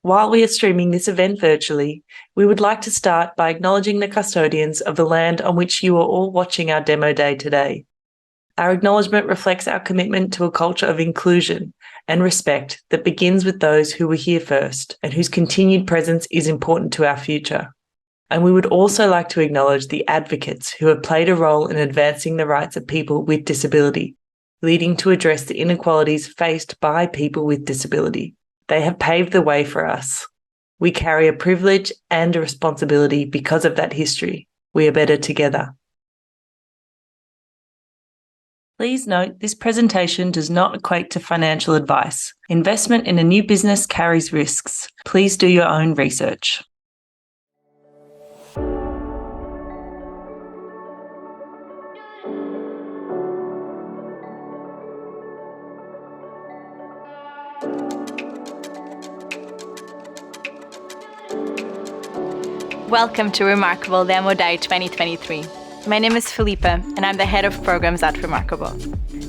While we are streaming this event virtually, we would like to start by acknowledging the custodians of the land on which you are all watching our demo day today. Our acknowledgement reflects our commitment to a culture of inclusion and respect that begins with those who were here first and whose continued presence is important to our future. And we would also like to acknowledge the advocates who have played a role in advancing the rights of people with disability, leading to address the inequalities faced by people with disability. They have paved the way for us. We carry a privilege and a responsibility because of that history. We are better together. Please note this presentation does not equate to financial advice. Investment in a new business carries risks. Please do your own research. Welcome to Remarkable Demo Day 2023. My name is Felipa, and I'm the head of programs at Remarkable.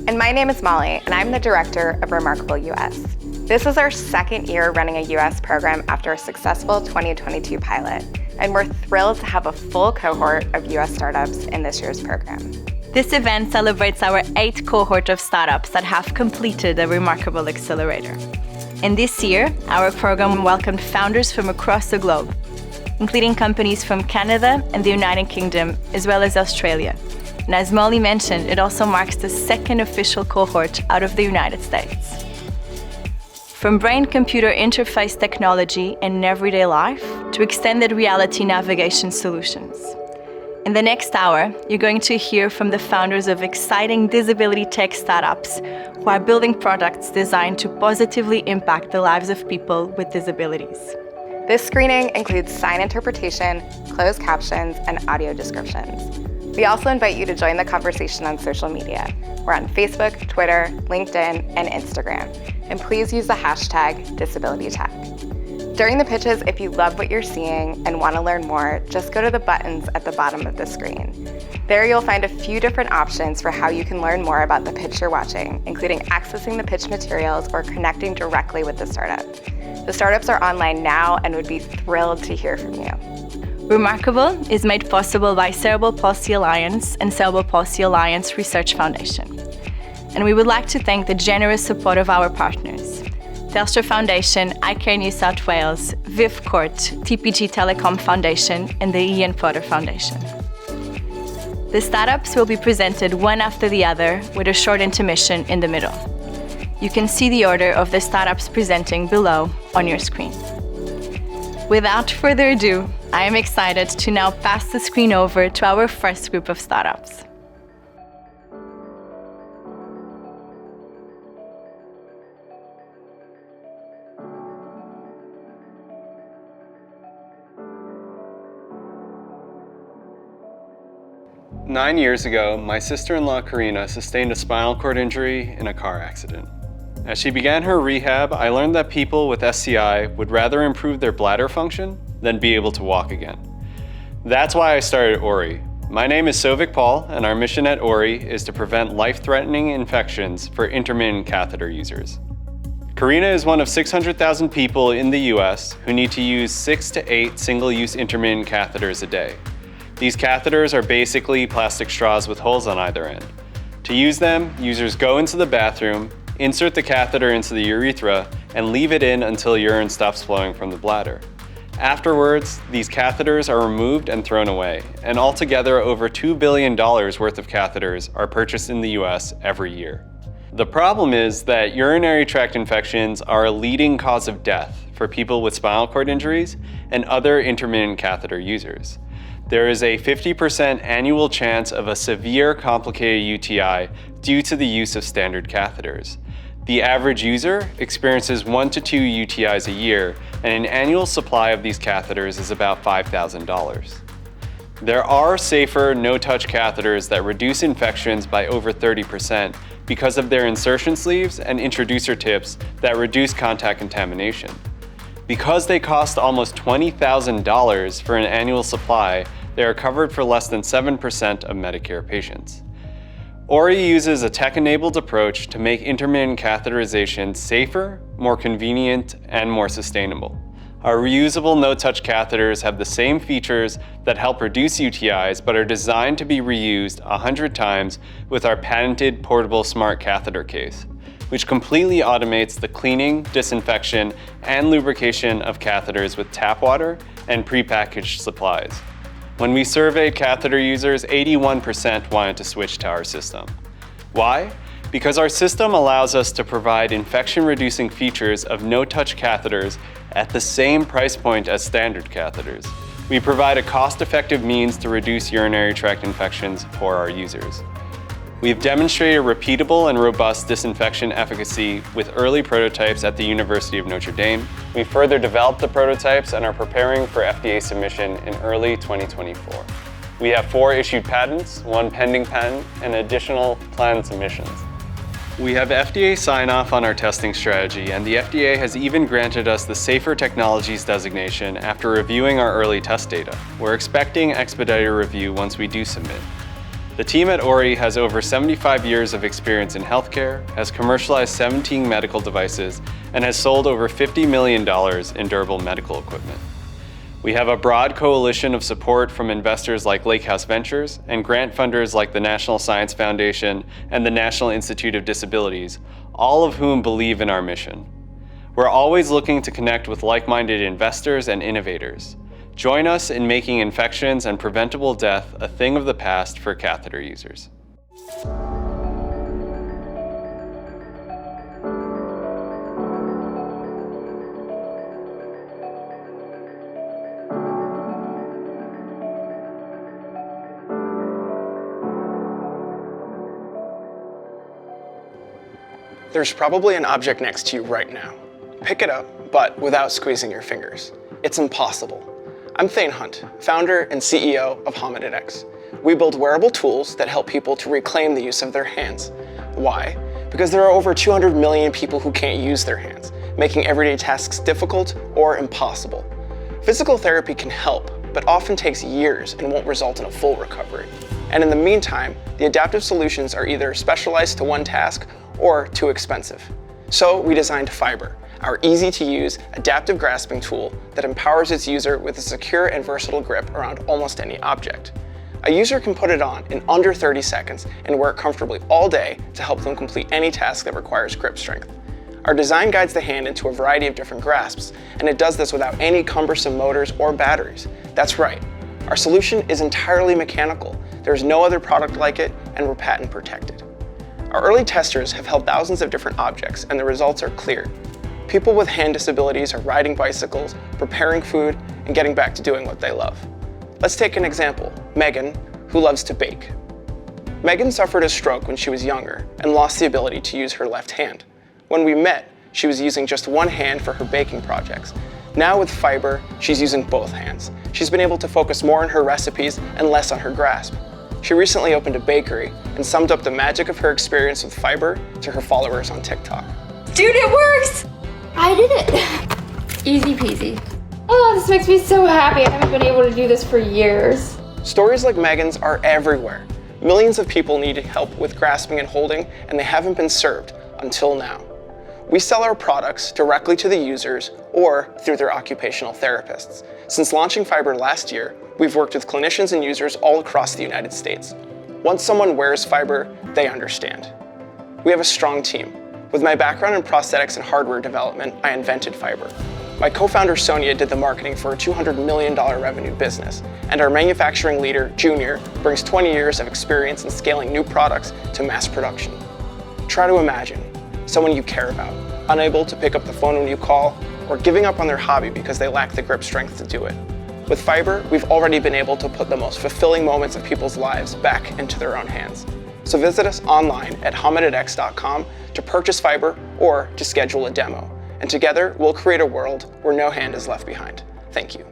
And my name is Molly, and I'm the director of Remarkable US. This is our second year running a US program after a successful 2022 pilot, and we're thrilled to have a full cohort of US startups in this year's program. This event celebrates our 8th cohort of startups that have completed the Remarkable Accelerator. And this year, our program welcomed founders from across the globe, including companies from Canada and the United Kingdom, as well as Australia. And as Molly mentioned, it also marks the second official cohort out of the United States. From brain-computer interface technology in everyday life to extended reality navigation solutions. In the next hour, you're going to hear from the founders of exciting disability tech startups who are building products designed to positively impact the lives of people with disabilities. This screening includes sign interpretation, closed captions, and audio descriptions. We also invite you to join the conversation on social media. We're on Facebook, Twitter, LinkedIn, and Instagram. And please use the hashtag #DisabilityTech. During the pitches, if you love what you're seeing and want to learn more, just go to the buttons at the bottom of the screen. There you'll find a few different options for how you can learn more about the pitch you're watching, including accessing the pitch materials or connecting directly with the startup. The startups are online now and would be thrilled to hear from you. Remarkable is made possible by Cerebral Palsy Alliance and Cerebral Palsy Alliance Research Foundation. And we would like to thank the generous support of our partners: Telstra Foundation, iCare New South Wales, Viv Court, TPG Telecom Foundation, and the Ian Potter Foundation. The startups will be presented one after the other with a short intermission in the middle. You can see the order of the startups presenting below on your screen. Without further ado, I am excited to now pass the screen over to our first group of startups. Nine years ago, my sister-in-law Karina sustained a spinal cord injury in a car accident. As she began her rehab, I learned that people with SCI would rather improve their bladder function than be able to walk again. That's why I started Ori. My name is Sovik Paul, and our mission at Ori is to prevent life-threatening infections for intermittent catheter users. Karina is one of 600,000 people in the US who need to use 6 to 8 single-use intermittent catheters a day. These catheters are basically plastic straws with holes on either end. To use them, users go into the bathroom, insert the catheter into the urethra, and leave it in until urine stops flowing from the bladder. Afterwards, these catheters are removed and thrown away, and altogether over $2 billion worth of catheters are purchased in the US every year. The problem is that urinary tract infections are a leading cause of death for people with spinal cord injuries and other intermittent catheter users. There is a 50% annual chance of a severe complicated UTI due to the use of standard catheters. The average user experiences 1 to 2 UTIs a year, and an annual supply of these catheters is about $5,000. There are safer no-touch catheters that reduce infections by over 30% because of their insertion sleeves and introducer tips that reduce contact contamination. Because they cost almost $20,000 for an annual supply, they are covered for less than 7% of Medicare patients. Ori uses a tech-enabled approach to make intermittent catheterization safer, more convenient, and more sustainable. Our reusable no-touch catheters have the same features that help reduce UTIs, but are designed to be reused 100 times with our patented portable smart catheter case, which completely automates the cleaning, disinfection, and lubrication of catheters with tap water and prepackaged supplies. When we surveyed catheter users, 81% wanted to switch to our system. Why? Because our system allows us to provide infection-reducing features of no-touch catheters at the same price point as standard catheters. We provide a cost-effective means to reduce urinary tract infections for our users. We've demonstrated repeatable and robust disinfection efficacy with early prototypes at the University of Notre Dame. We further developed the prototypes and are preparing for FDA submission in early 2024. We have 4 issued patents, 1 pending patent, and additional planned submissions. We have FDA sign-off on our testing strategy, and the FDA has even granted us the Safer Technologies designation after reviewing our early test data. We're expecting expedited review once we do submit. The team at Ori has over 75 years of experience in healthcare, has commercialized 17 medical devices, and has sold over $50 million in durable medical equipment. We have a broad coalition of support from investors like Lakehouse Ventures and grant funders like the National Science Foundation and the National Institute of Disabilities, all of whom believe in our mission. We're always looking to connect with like-minded investors and innovators. Join us in making infections and preventable death a thing of the past for catheter users. There's probably an object next to you right now. Pick it up, but without squeezing your fingers. It's impossible. I'm Thane Hunt, founder and CEO of Hertelic. We build wearable tools that help people to reclaim the use of their hands. Why? Because there are over 200 million people who can't use their hands, making everyday tasks difficult or impossible. Physical therapy can help, but often takes years and won't result in a full recovery. And in the meantime, the adaptive solutions are either specialized to one task or too expensive. So we designed Fiber, our easy-to-use adaptive grasping tool that empowers its user with a secure and versatile grip around almost any object. A user can put it on in under 30 seconds and wear it comfortably all day to help them complete any task that requires grip strength. Our design guides the hand into a variety of different grasps, and it does this without any cumbersome motors or batteries. That's right, our solution is entirely mechanical. There's no other product like it, and we're patent protected. Our early testers have held thousands of different objects, and the results are clear. People with hand disabilities are riding bicycles, preparing food, and getting back to doing what they love. Let's take an example, Megan, who loves to bake. Megan suffered a stroke when she was younger and lost the ability to use her left hand. When we met, she was using just one hand for her baking projects. Now with Fiber, she's using both hands. She's been able to focus more on her recipes and less on her grasp. She recently opened a bakery and summed up the magic of her experience with Fiber to her followers on TikTok. Dude, it works! I did it! Easy peasy. Oh, this makes me so happy. I haven't been able to do this for years. Stories like Megan's are everywhere. Millions of people needed help with grasping and holding, and they haven't been served until now. We sell our products directly to the users or through their occupational therapists. Since launching Fiber last year, we've worked with clinicians and users all across the United States. Once someone wears Fiber, they understand. We have a strong team. With my background in prosthetics and hardware development, I invented Fiber. My co-founder Sonia did the marketing for a $200 million revenue business, and our manufacturing leader, Junior, brings 20 years of experience in scaling new products to mass production. Try to imagine someone you care about, unable to pick up the phone when you call, or giving up on their hobby because they lack the grip strength to do it. With Fiber, we've already been able to put the most fulfilling moments of people's lives back into their own hands. So visit us online at hominidex.com to purchase Fiber or to schedule a demo. And together, we'll create a world where no hand is left behind. Thank you.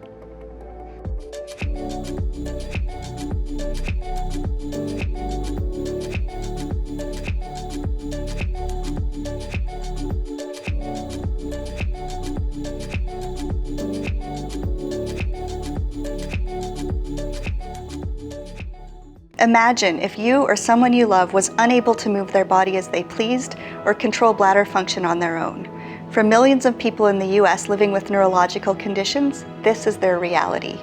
Imagine if you or someone you love was unable to move their body as they pleased or control bladder function on their own. For millions of people in the US living with neurological conditions, this is their reality.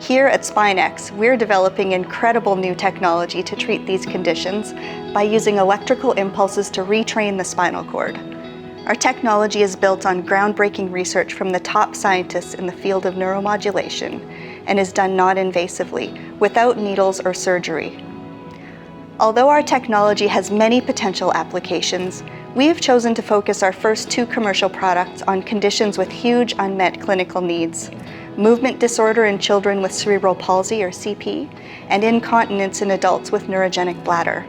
Here at Spinex, we're developing incredible new technology to treat these conditions by using electrical impulses to retrain the spinal cord. Our technology is built on groundbreaking research from the top scientists in the field of neuromodulation and is done non-invasively, without needles or surgery. Although our technology has many potential applications, we have chosen to focus our first 2 commercial products on conditions with huge unmet clinical needs: movement disorder in children with cerebral palsy or CP, and incontinence in adults with neurogenic bladder.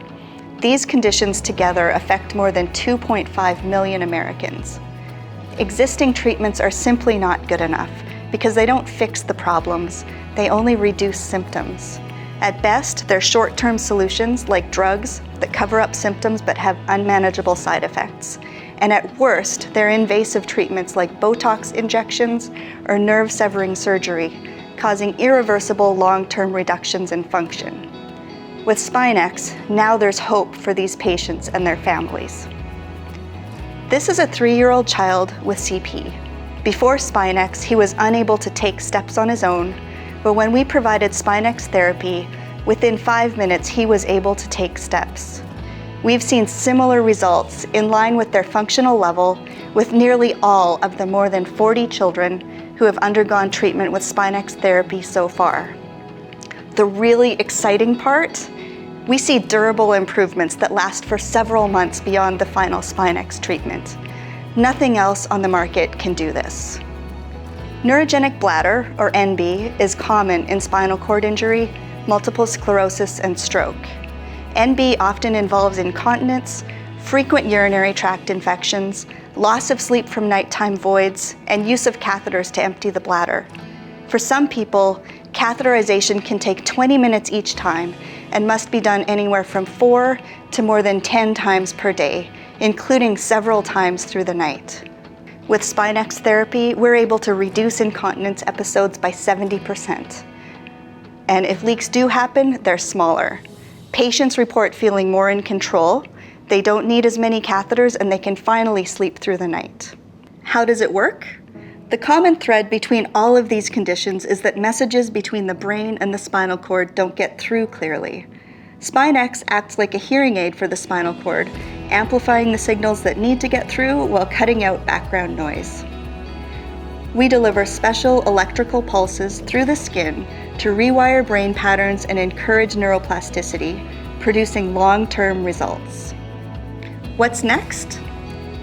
These conditions together affect more than 2.5 million Americans. Existing treatments are simply not good enough because they don't fix the problems, they only reduce symptoms. At best, they're short-term solutions like drugs that cover up symptoms but have unmanageable side effects. And at worst, they're invasive treatments like Botox injections or nerve-severing surgery, causing irreversible long-term reductions in function. With Spinex, now there's hope for these patients and their families. This is a 3-year-old child with CP. Before Spinex, he was unable to take steps on his own, but when we provided Spinex therapy, within 5 minutes he was able to take steps. We've seen similar results in line with their functional level with nearly all of the more than 40 children who have undergone treatment with Spinex therapy so far. The really exciting part? We see durable improvements that last for several months beyond the final Spinex treatment. Nothing else on the market can do this. Neurogenic bladder, or NB, is common in spinal cord injury, multiple sclerosis, and stroke. NB often involves incontinence, frequent urinary tract infections, loss of sleep from nighttime voids, and use of catheters to empty the bladder. For some people, catheterization can take 20 minutes each time and must be done anywhere from 4 to more than 10 times per day, including several times through the night. With Spinex therapy, we're able to reduce incontinence episodes by 70%. And if leaks do happen, they're smaller. Patients report feeling more in control, they don't need as many catheters, and they can finally sleep through the night. How does it work? The common thread between all of these conditions is that messages between the brain and the spinal cord don't get through clearly. Spinex acts like a hearing aid for the spinal cord, amplifying the signals that need to get through while cutting out background noise. We deliver special electrical pulses through the skin to rewire brain patterns and encourage neuroplasticity, producing long-term results. What's next?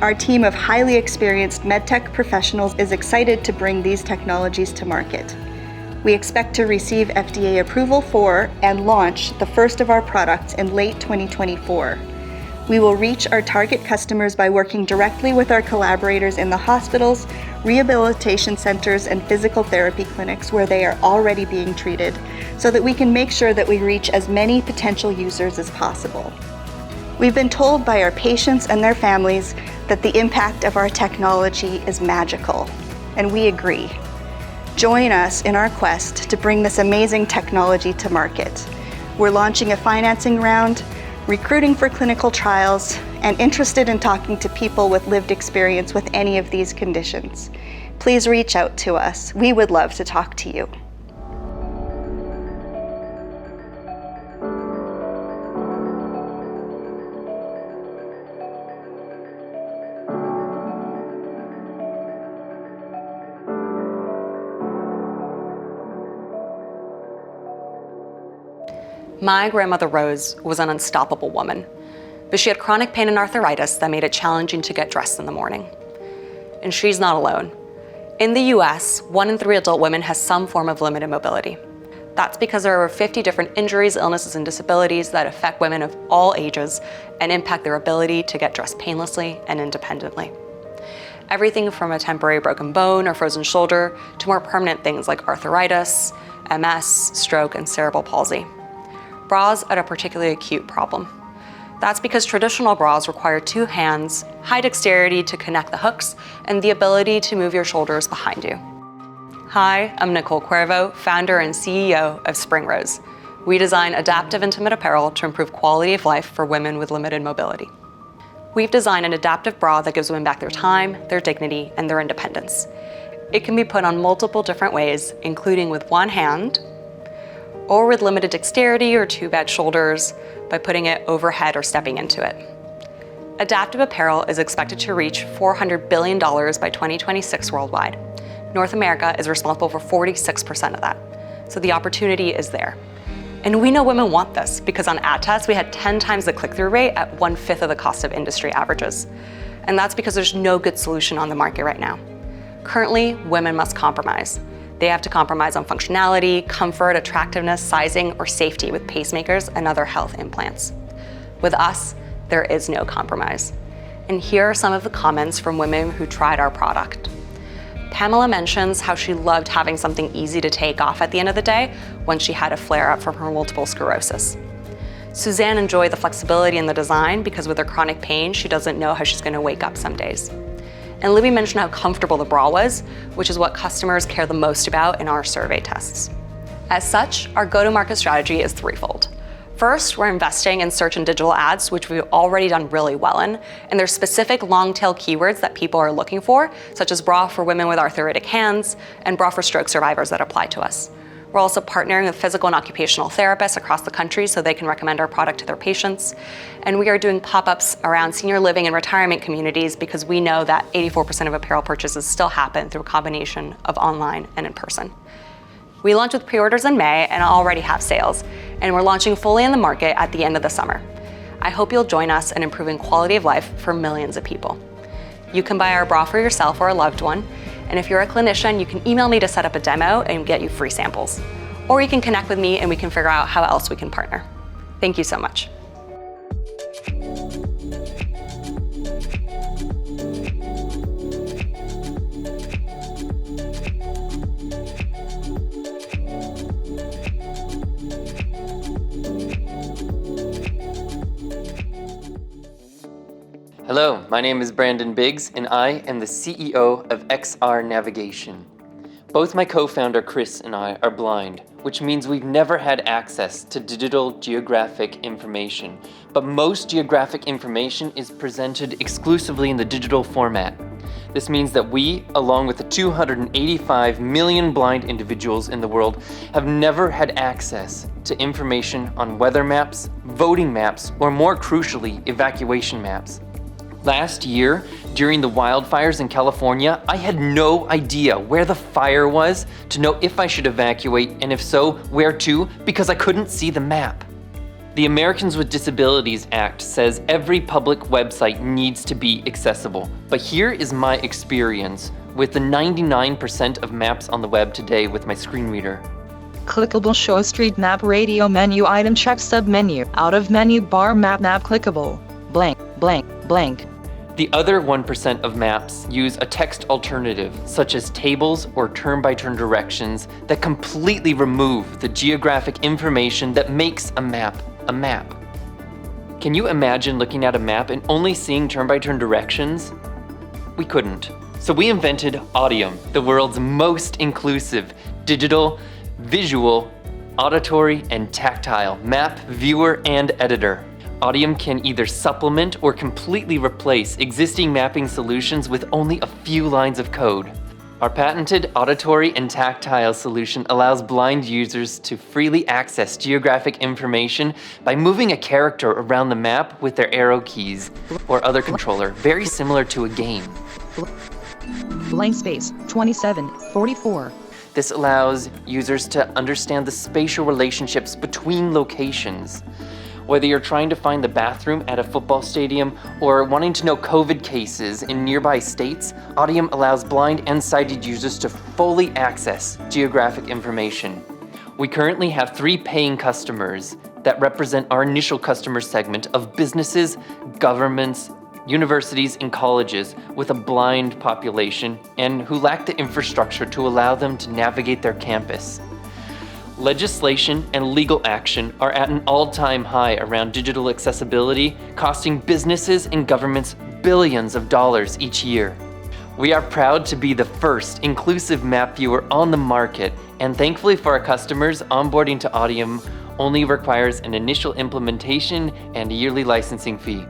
Our team of highly experienced medtech professionals is excited to bring these technologies to market. We expect to receive FDA approval for and launch the first of our products in late 2024. We will reach our target customers by working directly with our collaborators in the hospitals, rehabilitation centers, and physical therapy clinics where they are already being treated, so that we can make sure that we reach as many potential users as possible. We've been told by our patients and their families that the impact of our technology is magical, and we agree. Join us in our quest to bring this amazing technology to market. We're launching a financing round, recruiting for clinical trials, and interested in talking to people with lived experience with any of these conditions. Please reach out to us. We would love to talk to you. My grandmother Rose was an unstoppable woman, but she had chronic pain and arthritis that made it challenging to get dressed in the morning. And she's not alone. In the US, 1 in 3 adult women has some form of limited mobility. That's because there are over 50 different injuries, illnesses, and disabilities that affect women of all ages and impact their ability to get dressed painlessly and independently. Everything from a temporary broken bone or frozen shoulder to more permanent things like arthritis, MS, stroke, and cerebral palsy. Bras are a particularly acute problem. That's because traditional bras require 2 hands, high dexterity to connect the hooks, and the ability to move your shoulders behind you. Hi, I'm Nicole Cuervo, founder and CEO of Spring Rose. We design adaptive intimate apparel to improve quality of life for women with limited mobility. We've designed an adaptive bra that gives women back their time, their dignity, and their independence. It can be put on multiple different ways, including with one hand, or with limited dexterity or two bad shoulders by putting it overhead or stepping into it. Adaptive apparel is expected to reach $400 billion by 2026 worldwide. North America is responsible for 46% of that. So the opportunity is there. And we know women want this because on ad tests, we had 10 times the click-through rate at 1/5 of the cost of industry averages. And that's because there's no good solution on the market right now. Currently, women must compromise. They have to compromise on functionality, comfort, attractiveness, sizing, or safety with pacemakers and other health implants. With us, there is no compromise. And here are some of the comments from women who tried our product. Pamela mentions how she loved having something easy to take off at the end of the day when she had a flare-up from her multiple sclerosis. Suzanne enjoyed the flexibility in the design because with her chronic pain, she doesn't know how she's going to wake up some days. And Libby mentioned how comfortable the bra was, which is what customers care the most about in our survey tests. As such, our go-to-market strategy is threefold. First, we're investing in search and digital ads, which we've already done really well in, and there's specific long-tail keywords that people are looking for, such as bra for women with arthritic hands and bra for stroke survivors that apply to us. We're also partnering with physical and occupational therapists across the country so they can recommend our product to their patients. And we are doing pop-ups around senior living and retirement communities because we know that 84% of apparel purchases still happen through a combination of online and in person. We launched with pre-orders in May and already have sales, and we're launching fully in the market at the end of the summer. I hope you'll join us in improving quality of life for millions of people. You can buy our bra for yourself or a loved one, and if you're a clinician, you can email me to set up a demo and get you free samples. Or you can connect with me and we can figure out how else we can partner. Thank you so much. Hello, my name is Brandon Biggs, and I am the CEO of XR Navigation. Both my co-founder Chris and I are blind, which means we've never had access to digital geographic information, but most geographic information is presented exclusively in the digital format. This means that we, along with the 285 million blind individuals in the world, have never had access to information on weather maps, voting maps, or more crucially, evacuation maps. Last year, during the wildfires in California, I had no idea where the fire was to know if I should evacuate, and if so, where to, because I couldn't see the map. The Americans with Disabilities Act says every public website needs to be accessible, but here is my experience with the 99% of maps on the web today with my screen reader. Clickable show street map radio menu item check sub menu out of menu bar map clickable blank blank blank. The other 1% of maps use a text alternative, such as tables or turn-by-turn directions that completely remove the geographic information that makes a map a map. Can you imagine looking at a map and only seeing turn-by-turn directions? We couldn't. So we invented Audium, the world's most inclusive digital, visual, auditory, and tactile map, viewer, and editor. Audium can either supplement or completely replace existing mapping solutions with only a few lines of code. Our patented auditory and tactile solution allows blind users to freely access geographic information by moving a character around the map with their arrow keys or other controller, very similar to a game. Blank space 2744. This allows users to understand the spatial relationships between locations. Whether you're trying to find the bathroom at a football stadium or wanting to know COVID cases in nearby states, Audium allows blind and sighted users to fully access geographic information. We currently have 3 paying customers that represent our initial customer segment of businesses, governments, universities, and colleges with a blind population and who lack the infrastructure to allow them to navigate their campus. Legislation and legal action are at an all-time high around digital accessibility, costing businesses and governments billions of dollars each year. We are proud to be the first inclusive map viewer on the market, and thankfully for our customers, onboarding to Audium only requires an initial implementation and a yearly licensing fee.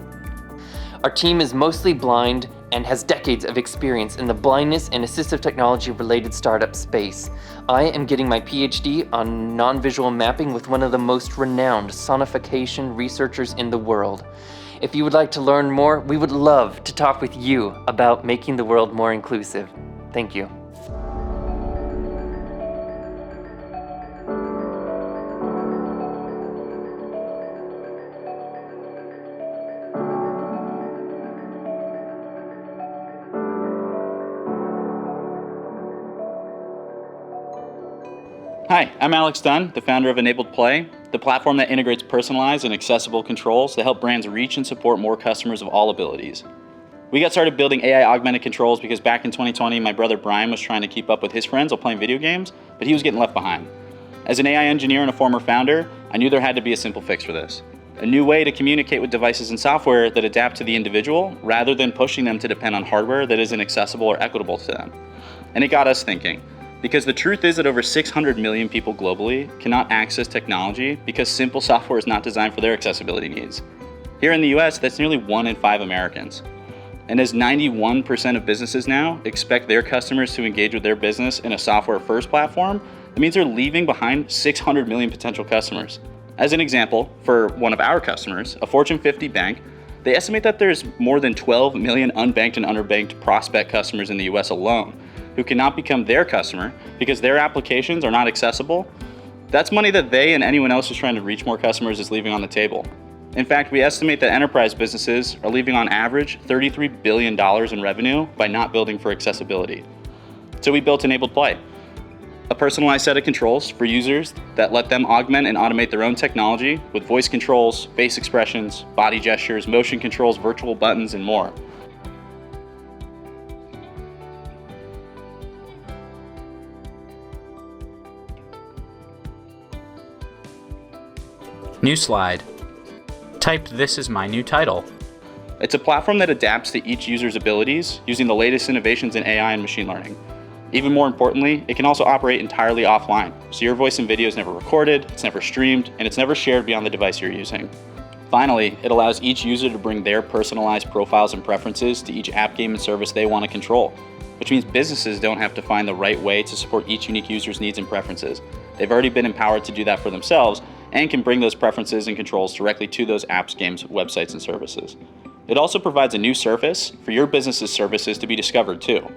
Our team is mostly blind and has decades of experience in the blindness and assistive technology related startup space. I am getting my PhD on non-visual mapping with one of the most renowned sonification researchers in the world. If you would like to learn more, we would love to talk with you about making the world more inclusive. Thank you. Hi, I'm Alex Dunn, the founder of Enabled Play, the platform that integrates personalized and accessible controls to help brands reach and support more customers of all abilities. We got started building AI augmented controls because back in 2020, my brother Brian was trying to keep up with his friends while playing video games, but he was getting left behind. As an AI engineer and a former founder, I knew there had to be a simple fix for this. A new way to communicate with devices and software that adapt to the individual rather than pushing them to depend on hardware that isn't accessible or equitable to them. And it got us thinking. Because the truth is that over 600 million people globally cannot access technology because simple software is not designed for their accessibility needs. Here in the US, that's nearly 1 in 5 Americans. And as 91% of businesses now expect their customers to engage with their business in a software-first platform, it means they're leaving behind 600 million potential customers. As an example, for one of our customers, a Fortune 50 bank, they estimate that there's more than 12 million unbanked and underbanked prospect customers in the US alone, who cannot become their customer because their applications are not accessible. That's money that they and anyone else who's trying to reach more customers is leaving on the table. In fact, we estimate that enterprise businesses are leaving on average $33 billion in revenue by not building for accessibility. So we built Enabled Play, a personalized set of controls for users that let them augment and automate their own technology with voice controls, face expressions, body gestures, motion controls, virtual buttons, and more. New slide. Type "This is my new title." It's a platform that adapts to each user's abilities using the latest innovations in AI and machine learning. Even more importantly, it can also operate entirely offline, so your voice and video is never recorded, it's never streamed, and it's never shared beyond the device you're using. Finally, it allows each user to bring their personalized profiles and preferences to each app, game, and service they want to control, which means businesses don't have to find the right way to support each unique user's needs and preferences. They've already been empowered to do that for themselves and can bring those preferences and controls directly to those apps, games, websites, and services. It also provides a new surface for your business's services to be discovered too.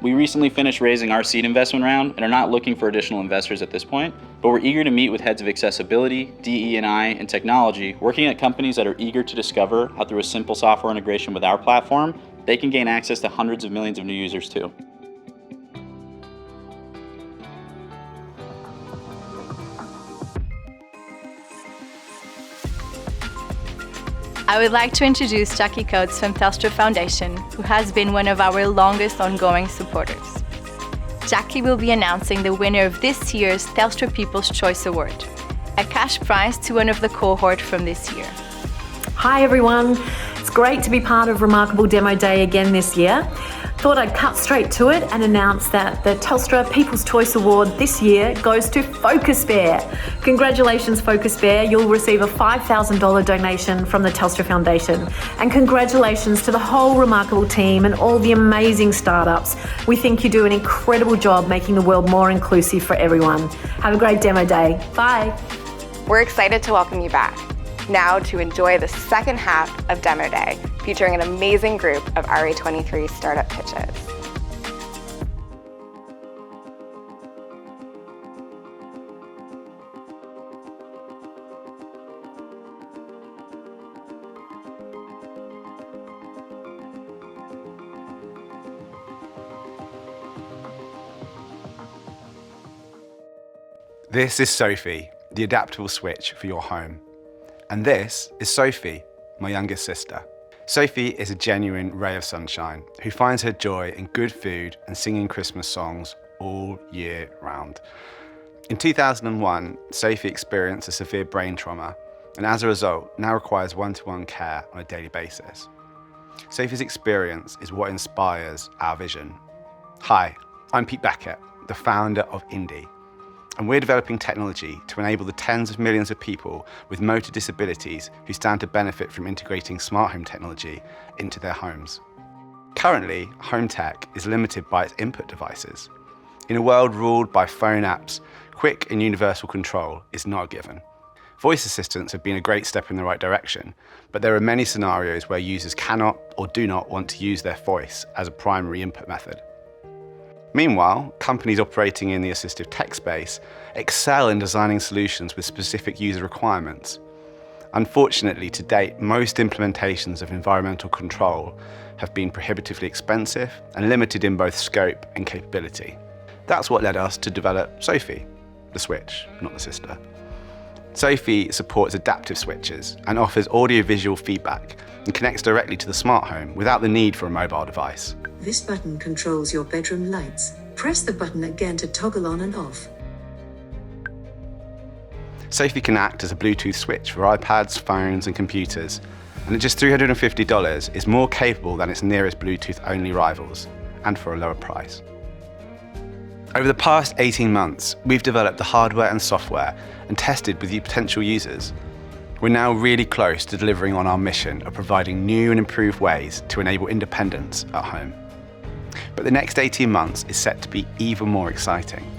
We recently finished raising our seed investment round and are not looking for additional investors at this point, but we're eager to meet with heads of accessibility, DE&I, and technology working at companies that are eager to discover how through a simple software integration with our platform, they can gain access to hundreds of millions of new users too. I would like to introduce Jackie Coates from Telstra Foundation, who has been one of our longest ongoing supporters. Jackie will be announcing the winner of this year's Telstra People's Choice Award, a cash prize to one of the cohort from this year. Hi everyone, it's great to be part of Remarkable Demo Day again this year. Thought I'd cut straight to it and announce that the Telstra People's Choice Award this year goes to Focusbear. Congratulations Focusbear, you'll receive a $5,000 donation from the Telstra Foundation. And congratulations to the whole Remarkable team and all the amazing startups. We think you do an incredible job making the world more inclusive for everyone. Have a great demo day. Bye. We're excited to welcome you back. Now to enjoy the second half of Demo Day, featuring an amazing group of RA23 startup pitches. This is Sophie, the adaptable switch for your home. And this is Sophie, my youngest sister. Sophie is a genuine ray of sunshine who finds her joy in good food and singing Christmas songs all year round. In 2001, Sophie experienced a severe brain trauma and as a result now requires one-to-one care on a daily basis. Sophie's experience is what inspires our vision. Hi, I'm Pete Beckett, the founder of Indy. and we're developing technology to enable the tens of millions of people with motor disabilities who stand to benefit from integrating smart home technology into their homes. Currently, home tech is limited by its input devices. In a world ruled by phone apps, quick and universal control is not a given. Voice assistants have been a great step in the right direction, but there are many scenarios where users cannot or do not want to use their voice as a primary input method. Meanwhile, companies operating in the assistive tech space excel in designing solutions with specific user requirements. Unfortunately, to date, most implementations of environmental control have been prohibitively expensive and limited in both scope and capability. That's what led us to develop Sophie, the switch, not the sister. Sophie supports adaptive switches and offers audio-visual feedback and connects directly to the smart home without the need for a mobile device. This button controls your bedroom lights. Press the button again to toggle on and off. Sophie can act as a Bluetooth switch for iPads, phones and computers, and at just $350 is more capable than its nearest Bluetooth-only rivals, and for a lower price. Over the past 18 months, we've developed the hardware and software and tested with potential users. We're now really close to delivering on our mission of providing new and improved ways to enable independence at home. But the next 18 months is set to be even more exciting.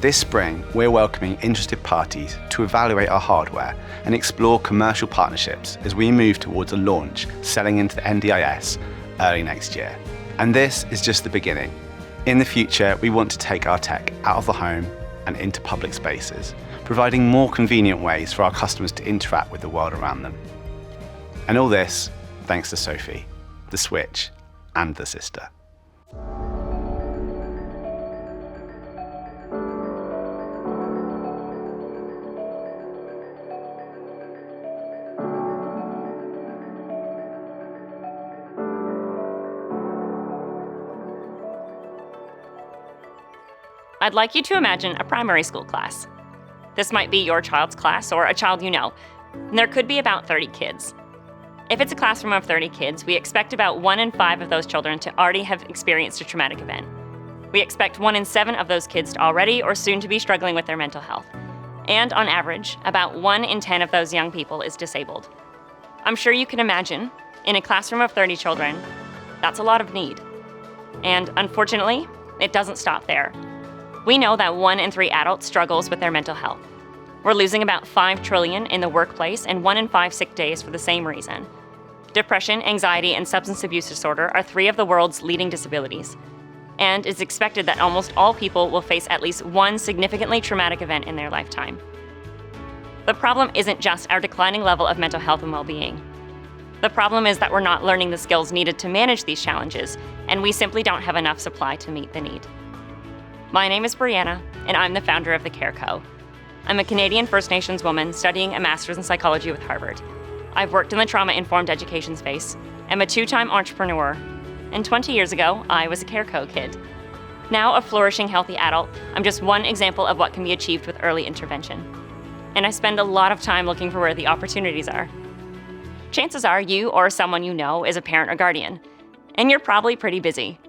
This spring, we're welcoming interested parties to evaluate our hardware and explore commercial partnerships as we move towards a launch selling into the NDIS early next year. And this is just the beginning. In the future, we want to take our tech out of the home and into public spaces, providing more convenient ways for our customers to interact with the world around them. And all this thanks to Sophie, the switch, and the sister. I'd like you to imagine a primary school class. This might be your child's class or a child you know, and there could be about 30 kids. If it's a classroom of 30 kids, we expect about 1 in 5 of those children to already have experienced a traumatic event. We expect 1 in 7 of those kids to already or soon to be struggling with their mental health. And on average, about 1 in 10 of those young people is disabled. I'm sure you can imagine, in a classroom of 30 children, that's a lot of need. And unfortunately, it doesn't stop there. We know that 1 in 3 adults struggles with their mental health. We're losing about $5 trillion in the workplace and 1 in 5 sick days for the same reason. Depression, anxiety, and substance abuse disorder are 3 of the world's leading disabilities. And it's expected that almost all people will face at least 1 significantly traumatic event in their lifetime. The problem isn't just our declining level of mental health and well-being. The problem is that we're not learning the skills needed to manage these challenges, and we simply don't have enough supply to meet the need. My name is Brianna, and I'm the founder of the Careco. I'm a Canadian First Nations woman studying a master's in psychology with Harvard. I've worked in the trauma-informed education space, am a 2-time entrepreneur, and 20 years ago, I was a Careco kid. Now a flourishing, healthy adult, I'm just one example of what can be achieved with early intervention. And I spend a lot of time looking for where the opportunities are. Chances are you or someone you know is a parent or guardian, and you're probably pretty busy.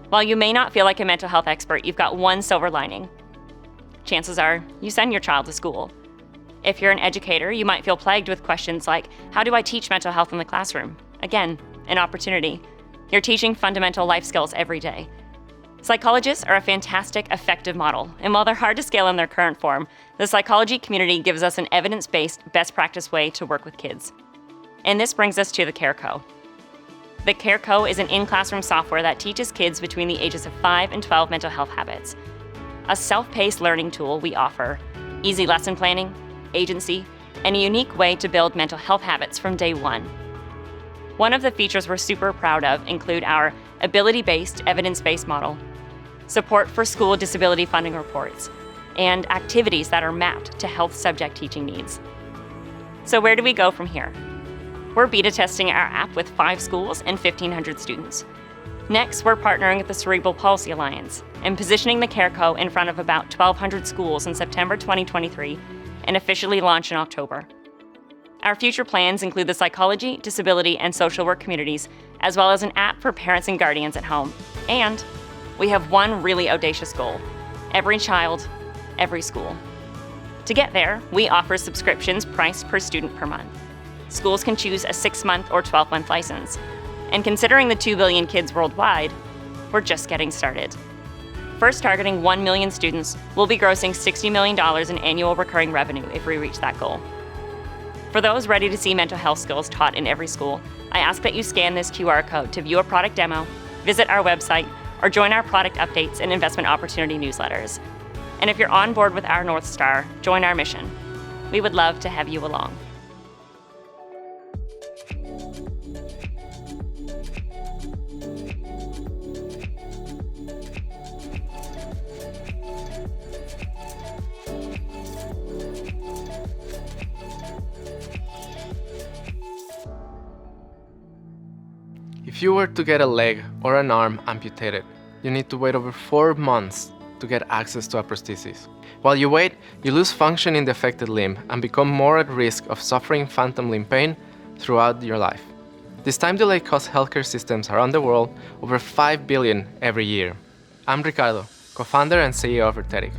While you may not feel like a mental health expert, you've got one silver lining. Chances are you send your child to school. If you're an educator, you might feel plagued with questions like, how do I teach mental health in the classroom? Again, an opportunity. You're teaching fundamental life skills every day. Psychologists are a fantastic, effective model, and while they're hard to scale in their current form, the psychology community gives us an evidence-based, best practice way to work with kids. And this brings us to the Careco. The Careco is an in-classroom software that teaches kids between the ages of 5 and 12 mental health habits. A self-paced learning tool we offer, easy lesson planning, agency, and a unique way to build mental health habits from day 1. One of the features we're super proud of include our ability-based, evidence-based model, support for school disability funding reports, and activities that are mapped to health subject teaching needs. So where do we go from here? We're beta testing our app with 5 schools and 1,500 students. Next, we're partnering with the Cerebral Palsy Alliance and positioning the Careco in front of about 1,200 schools in September 2023 and officially launch in October. Our future plans include the psychology, disability, and social work communities, as well as an app for parents and guardians at home. And we have one really audacious goal: every child, every school. To get there, we offer subscriptions priced per student per month. Schools can choose a 6-month or 12-month license. And considering the 2 billion kids worldwide, we're just getting started. First targeting 1 million students, we'll be grossing $60 million in annual recurring revenue if we reach that goal. For those ready to see mental health skills taught in every school, I ask that you scan this QR code to view a product demo, visit our website, or join our product updates and investment opportunity newsletters. And if you're on board with our North Star, join our mission. We would love to have you along. If you were to get a leg or an arm amputated, you need to wait over 4 months to get access to a prosthesis. While you wait, you lose function in the affected limb and become more at risk of suffering phantom limb pain throughout your life. This time delay costs healthcare systems around the world over $5 billion every year. I'm Ricardo, co-founder and CEO of Hertelic,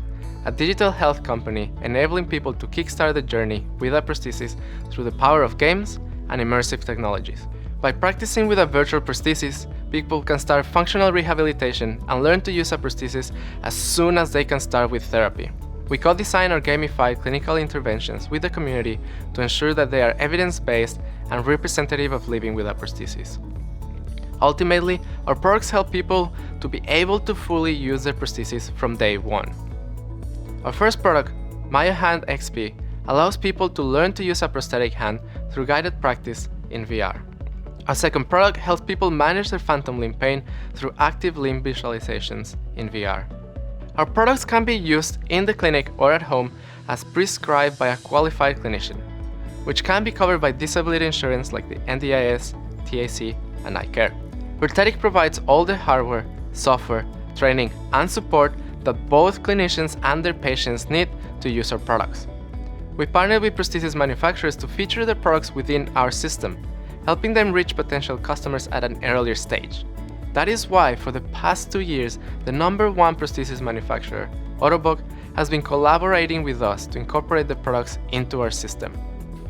a digital health company enabling people to kickstart the journey with a prosthesis through the power of games and immersive technologies. By practicing with a virtual prosthesis, people can start functional rehabilitation and learn to use a prosthesis as soon as they can start with therapy. We co-design or gamify clinical interventions with the community to ensure that they are evidence-based and representative of living with a prosthesis. Ultimately, our products help people to be able to fully use their prosthesis from day one. Our first product, Maya Hand XP, allows people to learn to use a prosthetic hand through guided practice in VR. Our second product helps people manage their phantom limb pain through active limb visualizations in VR. Our products can be used in the clinic or at home as prescribed by a qualified clinician, which can be covered by disability insurance like the NDIS, TAC, and iCare. Hertelic provides all the hardware, software, training, and support that both clinicians and their patients need to use our products. We partner with prosthesis manufacturers to feature their products within our system, helping them reach potential customers at an earlier stage. That is why, for the past 2 years, the #1 prosthesis manufacturer, Autobog, has been collaborating with us to incorporate the products into our system.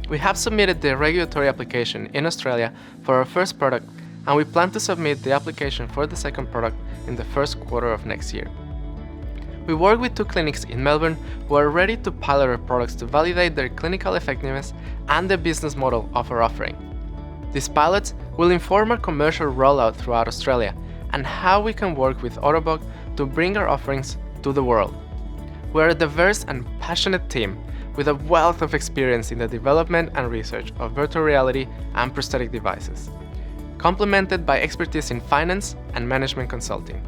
We have submitted the regulatory application in Australia for our first product, and we plan to submit the application for the second product in the first quarter of next year. We work with 2 clinics in Melbourne who are ready to pilot our products to validate their clinical effectiveness and the business model of our offering. These pilots will inform our commercial rollout throughout Australia and how we can work with Autobog to bring our offerings to the world. We are a diverse and passionate team with a wealth of experience in the development and research of virtual reality and prosthetic devices, complemented by expertise in finance and management consulting.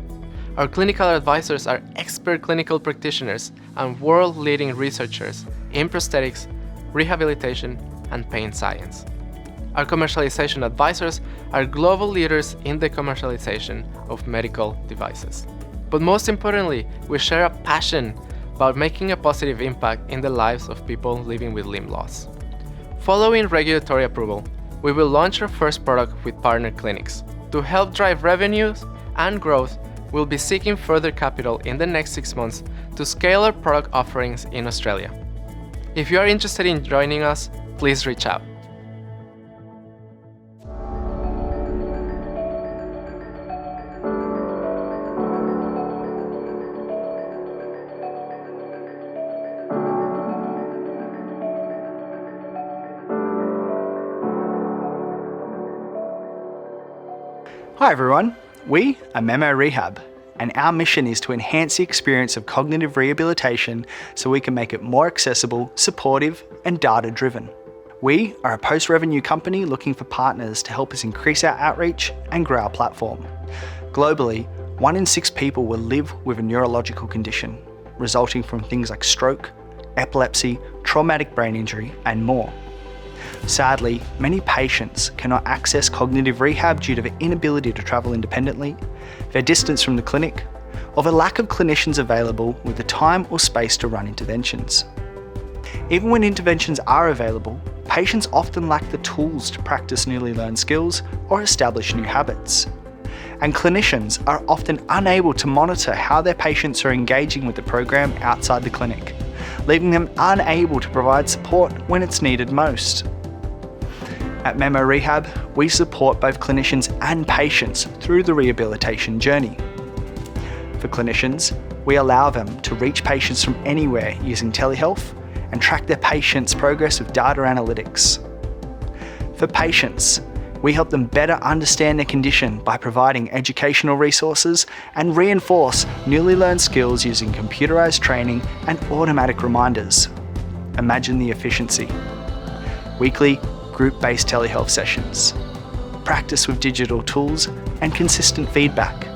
Our clinical advisors are expert clinical practitioners and world-leading researchers in prosthetics, rehabilitation, and pain science. Our commercialization advisors are global leaders in the commercialization of medical devices. But most importantly, we share a passion about making a positive impact in the lives of people living with limb loss. Following regulatory approval, we will launch our first product with partner clinics. To help drive revenues and growth, we'll be seeking further capital in the next 6 months to scale our product offerings in Australia. If you are interested in joining us, please reach out. Hi everyone, we are Memo Rehab, and our mission is to enhance the experience of cognitive rehabilitation so we can make it more accessible, supportive, and data-driven. We are a post-revenue company looking for partners to help us increase our outreach and grow our platform. Globally, 1 in 6 people will live with a neurological condition, resulting from things like stroke, epilepsy, traumatic brain injury, and more. Sadly, many patients cannot access cognitive rehab due to their inability to travel independently, their distance from the clinic, or the lack of clinicians available with the time or space to run interventions. Even when interventions are available, patients often lack the tools to practice newly learned skills or establish new habits. and clinicians are often unable to monitor how their patients are engaging with the program outside the clinic, leaving them unable to provide support when it's needed most. At Memo Rehab, we support both clinicians and patients through the rehabilitation journey. For clinicians, we allow them to reach patients from anywhere using telehealth and track their patients' progress with data analytics. For patients, we help them better understand their condition by providing educational resources and reinforce newly learned skills using computerized training and automatic reminders. Imagine the efficiency. Weekly, group-based telehealth sessions, practice with digital tools, and consistent feedback.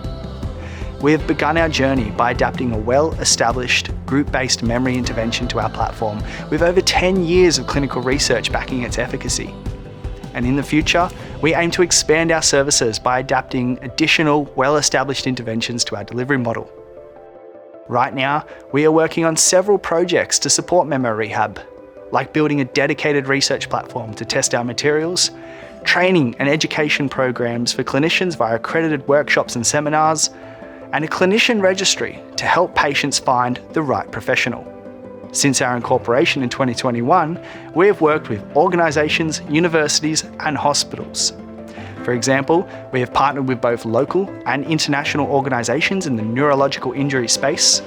We have begun our journey by adapting a well-established group-based memory intervention to our platform with over 10 years of clinical research backing its efficacy. And in the future, we aim to expand our services by adapting additional well-established interventions to our delivery model. Right now, we are working on several projects to support Memo Rehab, like building a dedicated research platform to test our materials, training and education programs for clinicians via accredited workshops and seminars, and a clinician registry to help patients find the right professional. Since our incorporation in 2021, we have worked with organisations, universities and hospitals. For example, we have partnered with both local and international organisations in the neurological injury space.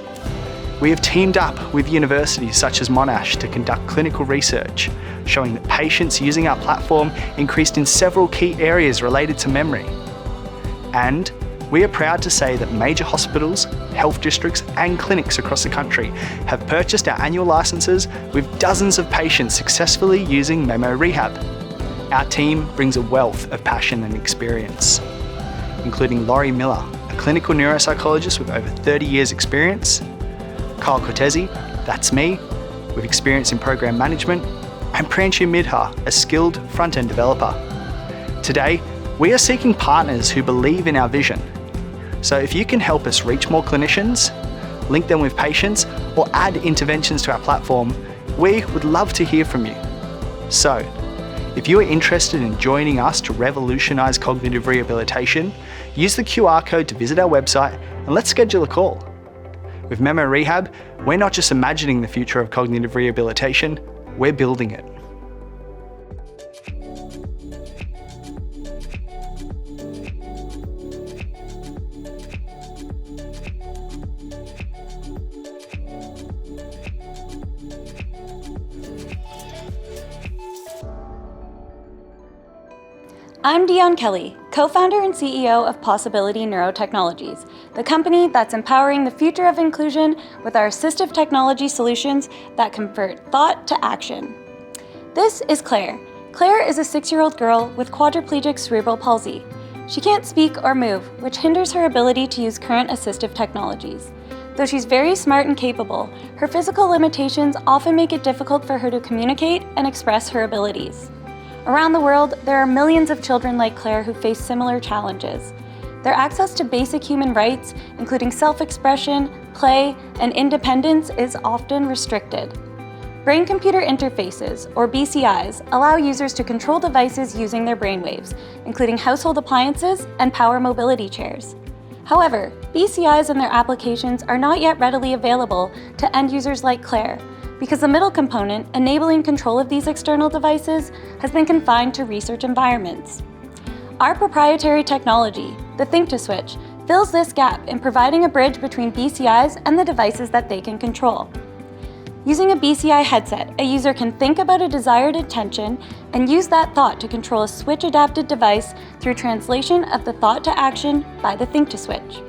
We have teamed up with universities such as Monash to conduct clinical research, showing that patients using our platform increased in several key areas related to memory. And we are proud to say that major hospitals, health districts and clinics across the country have purchased our annual licences with dozens of patients successfully using Memo Rehab. Our team brings a wealth of passion and experience, including Laurie Miller, a clinical neuropsychologist with over 30 years experience, Kyle Cortese, that's me, with experience in program management, and Pranshu Midha, a skilled front-end developer. Today, we are seeking partners who believe in our vision. So if you can help us reach more clinicians, link them with patients, or add interventions to our platform, we would love to hear from you. So, if you are interested in joining us to revolutionise cognitive rehabilitation, use the QR code to visit our website and let's schedule a call. With Memo Rehab, we're not just imagining the future of cognitive rehabilitation, we're building it. I'm Dion Kelly, co-founder and CEO of Possibility Neurotechnologies, the company that's empowering the future of inclusion with our assistive technology solutions that convert thought to action. This is Claire. Claire is a 6-year-old girl with quadriplegic cerebral palsy. She can't speak or move, which hinders her ability to use current assistive technologies. Though she's very smart and capable, her physical limitations often make it difficult for her to communicate and express her abilities. Around the world, there are millions of children like Claire who face similar challenges. Their access to basic human rights, including self-expression, play, and independence, is often restricted. Brain-computer interfaces, or BCIs, allow users to control devices using their brainwaves, including household appliances and power mobility chairs. However, BCIs and their applications are not yet readily available to end users like Claire, because the middle component, enabling control of these external devices, has been confined to research environments. Our proprietary technology, the Think-to-Switch, fills this gap in providing a bridge between BCIs and the devices that they can control. Using a BCI headset, a user can think about a desired intention and use that thought to control a switch-adapted device through translation of the thought to action by the Think-to-Switch.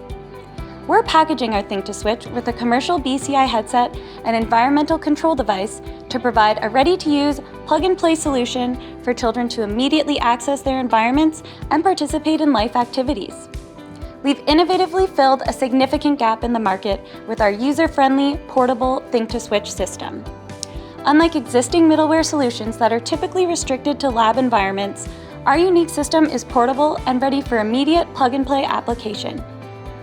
We're packaging our Think-to-Switch with a commercial BCI headset and environmental control device to provide a ready-to-use, plug-and-play solution for children to immediately access their environments and participate in life activities. We've innovatively filled a significant gap in the market with our user-friendly, portable Think-to-Switch system. Unlike existing middleware solutions that are typically restricted to lab environments, our unique system is portable and ready for immediate plug-and-play application.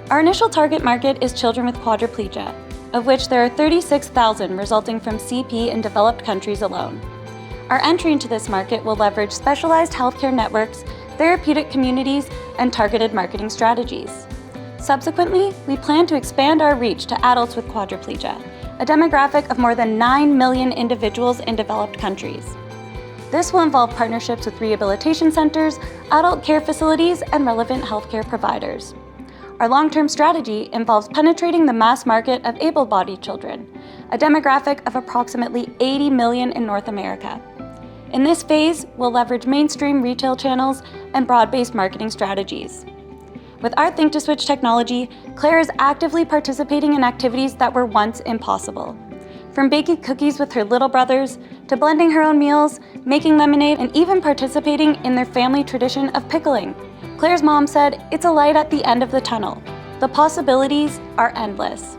Our initial target market is children with quadriplegia, of which there are 36,000 resulting from CP in developed countries alone. Our entry into this market will leverage specialized healthcare networks therapeutic communities, and targeted marketing strategies. Subsequently, we plan to expand our reach to adults with quadriplegia, a demographic of more than 9 million individuals in developed countries. This will involve partnerships with rehabilitation centers, adult care facilities, and relevant healthcare providers. Our long-term strategy involves penetrating the mass market of able-bodied children, a demographic of approximately 80 million in North America. In this phase, we'll leverage mainstream retail channels and broad-based marketing strategies. With our Think to Switch technology, Claire is actively participating in activities that were once impossible. From baking cookies with her little brothers, to blending her own meals, making lemonade, and even participating in their family tradition of pickling. Claire's mom said, "It's a light at the end of the tunnel. The possibilities are endless."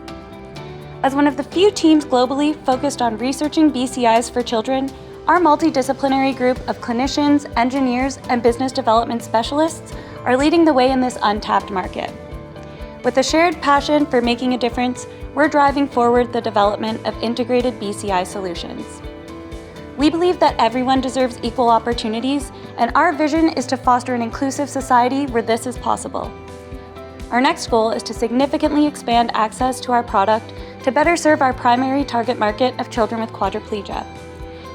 As one of the few teams globally focused on researching BCIs for children, our multidisciplinary group of clinicians, engineers, and business development specialists are leading the way in this untapped market. With a shared passion for making a difference, we're driving forward the development of integrated BCI solutions. We believe that everyone deserves equal opportunities, and our vision is to foster an inclusive society where this is possible. Our next goal is to significantly expand access to our product to better serve our primary target market of children with quadriplegia.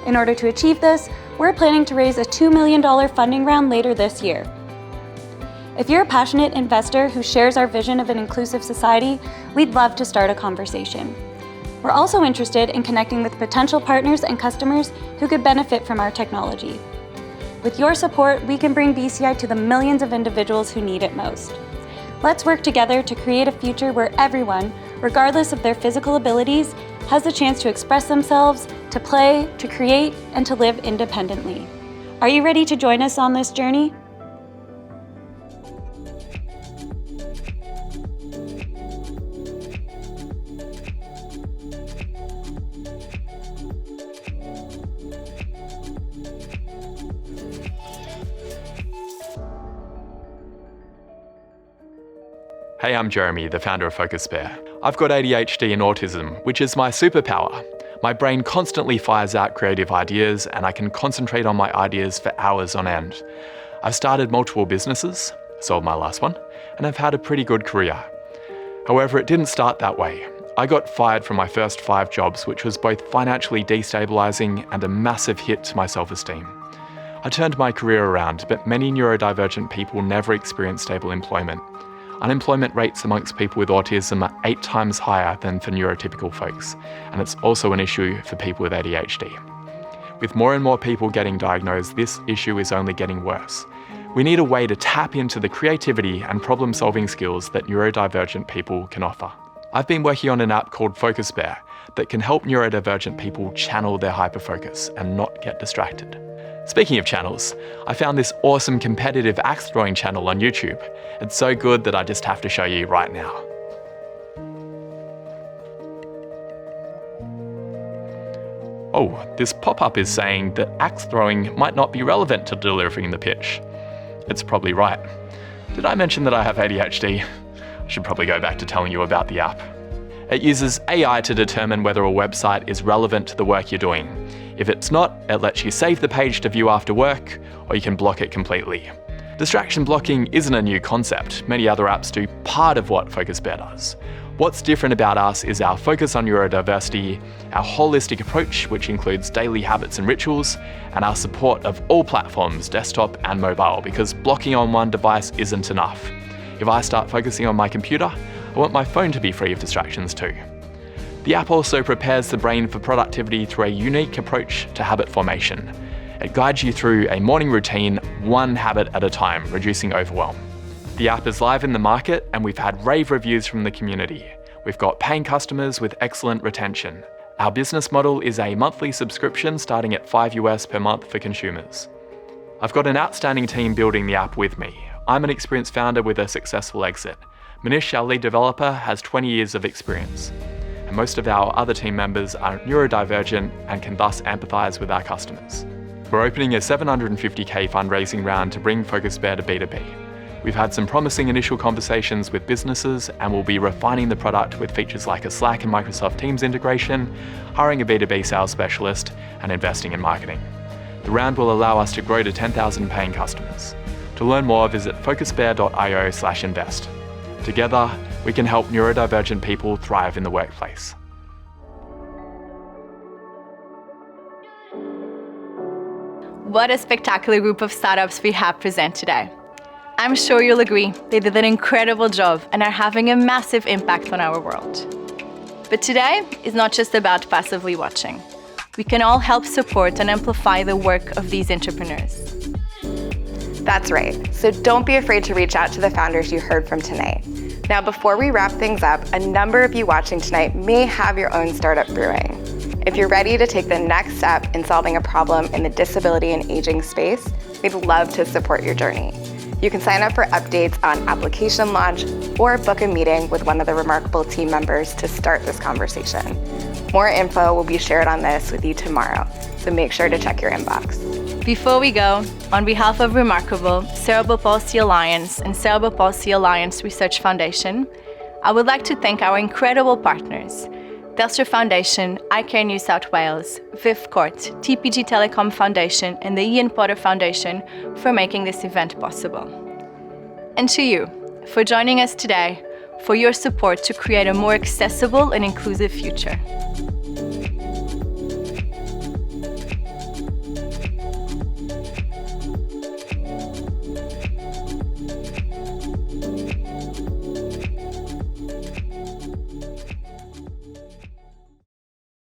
In order to achieve this, we're planning to raise a $2 million funding round later this year. If you're a passionate investor who shares our vision of an inclusive society, we'd love to start a conversation. We're also interested in connecting with potential partners and customers who could benefit from our technology. With your support, we can bring BCI to the millions of individuals who need it most. Let's work together to create a future where everyone, regardless of their physical abilities, has the chance to express themselves, to play, to create, and to live independently. Are you ready to join us on this journey? Hey, I'm Jeremy, the founder of Focusbear. I've got ADHD and autism, which is my superpower. My brain constantly fires out creative ideas, and I can concentrate on my ideas for hours on end. I've started multiple businesses, sold my last one, and I've had a pretty good career. However, it didn't start that way. I got fired from my first 5 jobs, which was both financially destabilizing and a massive hit to my self-esteem. I turned my career around, but many neurodivergent people never experience stable employment. Unemployment rates amongst people with autism are 8 times higher than for neurotypical folks, and it's also an issue for people with ADHD. With more and more people getting diagnosed, this issue is only getting worse. We need a way to tap into the creativity and problem-solving skills that neurodivergent people can offer. I've been working on an app called Focusbear that can help neurodivergent people channel their hyperfocus and not get distracted. Speaking of channels, I found this awesome competitive axe throwing channel on YouTube. It's so good that I just have to show you right now. Oh, this pop-up is saying that axe throwing might not be relevant to delivering the pitch. It's probably right. Did I mention that I have ADHD? I should probably go back to telling you about the app. It uses AI to determine whether a website is relevant to the work you're doing. If it's not, it lets you save the page to view after work, or you can block it completely. Distraction blocking isn't a new concept. Many other apps do part of what Focusbear does. What's different about us is our focus on neurodiversity, our holistic approach, which includes daily habits and rituals, and our support of all platforms, desktop and mobile, because blocking on one device isn't enough. If I start focusing on my computer, I want my phone to be free of distractions too. The app also prepares the brain for productivity through a unique approach to habit formation. It guides you through a morning routine, one habit at a time, reducing overwhelm. The app is live in the market, and we've had rave reviews from the community. We've got paying customers with excellent retention. Our business model is a monthly subscription starting at $5 per month for consumers. I've got an outstanding team building the app with me. I'm an experienced founder with a successful exit. Manish, our lead developer, has 20 years of experience. And most of our other team members are neurodivergent and can thus empathize with our customers. We're opening a $750K fundraising round to bring Focusbear to B2B. We've had some promising initial conversations with businesses, and we'll be refining the product with features like a Slack and Microsoft Teams integration, hiring a B2B sales specialist, and investing in marketing. The round will allow us to grow to 10,000 paying customers. To learn more, visit focusbear.io/invest. Together, we can help neurodivergent people thrive in the workplace. What a spectacular group of startups we have present today. I'm sure you'll agree they did an incredible job and are having a massive impact on our world. But today is not just about passively watching. We can all help support and amplify the work of these entrepreneurs. That's right. So don't be afraid to reach out to the founders you heard from tonight. Now, before we wrap things up, a number of you watching tonight may have your own startup brewing. If you're ready to take the next step in solving a problem in the disability and aging space, we'd love to support your journey. You can sign up for updates on application launch or book a meeting with one of the Remarkable team members to start this conversation. More info will be shared on this with you tomorrow, so make sure to check your inbox. Before we go, on behalf of Remarkable, Cerebral Palsy Alliance, and Cerebral Palsy Alliance Research Foundation, I would like to thank our incredible partners, Telstra Foundation, iCare New South Wales, Viv Court, TPG Telecom Foundation, and the Ian Potter Foundation for making this event possible. And to you, for joining us today, for your support to create a more accessible and inclusive future.